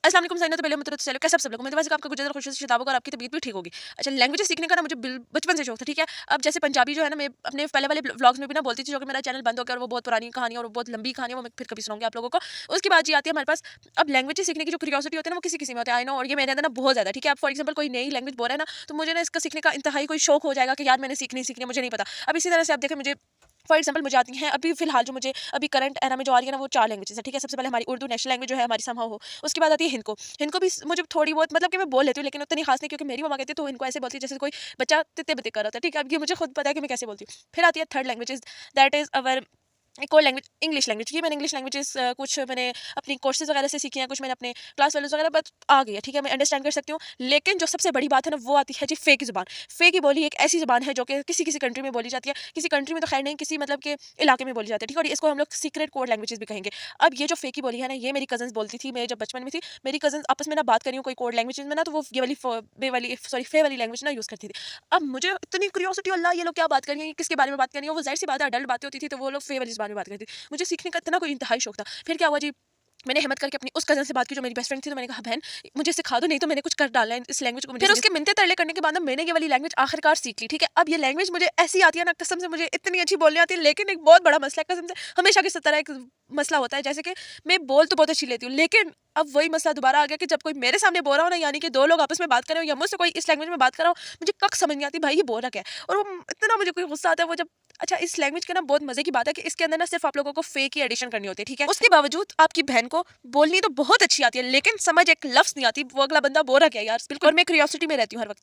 अस्सलाम वालेकुम साइना, तो पहले मतलब चलो कैसे सब लोग उम्मीद है वैसे आपका गुजर खुशी से शिदाब होगा और आपकी तबीयत भी ठीक होगी। अच्छा, लैंग्वेजेस सीखने का ना मुझे बचपन से शौक था, ठीक है। अब जैसे पंजाबी जो है ना, मैं अपने पहले वाले व्लॉग्स में भी ना बोलती थी, जो कि मेरा चैनल बंद हो गया और वो बहुत पुरानी कहानी और बहुत लंबी कहानी है, वो मैं फिर कभी सुनाऊंगी आप लोगों को। उसके बाद जी आती है हमारे पास अब लैंग्वेजेस सीखने की जो क्यूरियोसिटी होती है ना, वो किसी किसी में होता है, आई नो, और ये मेरे अंदर ना बहुत ज्यादा, ठीक है। अब फॉर एग्जाम्पल कोई नई लैंग्वेज बोल रहा है ना, तो मुझे ना इसका सीखने का इंतहाई कोई शौक हो जाएगा कि यार मैंने सीखनी मुझे नहीं पता। अब इसी तरह से आप देखें, मुझे फॉर एग्जाम्पल मुझे आती हैं अभी फिलहाल जो मुझे अभी करंट एरा में जो आ रही है ना, वो 4 लैंग्वेजेस है, ठीक है। सबसे पहले हमारी उर्दू नेशनल लैंग्वेज जो है हमारी समहाउ हो। उसके बाद आती है हिंदको। हिंदको भी मुझे थोड़ी बहुत मतलब कि मैं बोल लेती हूँ, लेकिन उतनी खास नहीं, क्योंकि मेरी मम्मा कहती है तो इनको ऐसे बोलती है जैसे कोई बच्चा तिते बिते कर रहा था, ठीक है। अब ये मुझे खुद पता है कि मैं कैसे बोलती हूँ। फिर आती है third language, that is our एक और लैंग्वेज, इंग्लिश लैंग्वेज। ये मैंने इंग्लिश लैंग्वेजेस कुछ मैंने अपनी कोर्सेज वगैरह से सीखी हैं, कुछ मैंने अपने क्लास वालों वगैरह, बस आ गई है, ठीक है, मैं अंडरस्टैंड कर सकती हूँ। लेकिन जो सबसे बड़ी बात है ना, वो आती है जी फेक की ज़ुबान। फेक की बोली एक ऐसी ज़ुबान है जो कि किसी किसी कंट्री में बोली जाती है, किसी कंट्री में तो खैर नहीं, किसी मतलब के इलाके में बोली जाती है, ठीक है। और इसको हम लोग सीक्रेट कोड लैंग्वेजेस भी कहेंगे। अब ये जो फेक की बोली है ना, ये मेरी कजन्स बोलती थी, मैं जब बचपन में थी, मेरी कजन्स आपस में ना बात करी हूँ कोई कोड लैंग्वेज में ना, तो वो ये वाली बे वाली सॉरी फे वाली लैंग्वेज ना यूज़ करती थी। अब मुझे इतनी क्यूरियोसिटी, अल्लाह ये लोग क्या बात कर रही हैं, किसके बारे में बात कर रही हैं, वो जाहिर सी बात है अडल्ट बातें होती थी, तो वो लोग फे वाली ज़ुबान में बात करती थी। मुझे सीखने का इतना कोई इंतहाई शौक था। फिर क्या हुआ जी, मैंने हिम्मत करके अपनी उस कज़न से बात की जो मेरी बेस्ट फ्रेंड थी, तो मैंने कहा बहन मुझे सिखा दो, नहीं तो मैंने कुछ कर डालना है इस लैंग्वेज को मुझे। फिर उसके मिन्नतें तरले करने के बाद ना मैंने ये वाली लैंग्वेज आखिरकार सीख ली, ठीक है। अब ये लैंग्वेज मुझे ऐसी आती है ना, कसम से मुझे इतनी अच्छी बोलनी आती है, लेकिन एक बहुत बड़ा मसला है कसम से, हमेशा की तरह एक मसला होता है, जैसे कि मैं बोल तो बहुत अच्छी लेती हूँ, लेकिन अब वही मसला दोबारा आ गया कि जब कोई मेरे सामने बोल रहा हो ना, यानी कि 2 लोग आपस में बात कर रहे हो या मुझसे कोई इस लैंग्वेज में बात कर रहा हो, मुझे कख समझ नहीं आती भाई ये बोल रहा क्या है। और वो इतना मुझे कोई गुस्सा आता है वो जब, अच्छा इस लैंग्वेज के ना बहुत मजे की बात है कि इसके अंदर ना सिर्फ आप लोगों को फेक ही एडिशन करनी होती है, ठीक है। उसके बावजूद आपकी बहन को बोलनी तो बहुत अच्छी आती है, लेकिन समझ एक लफ्ज नहीं आती, वो अगला बंदा बोल रहा क्या है यार, बिल्कुल। और मैं क्यूरियोसिटी में रहती हूँ हर वक्त।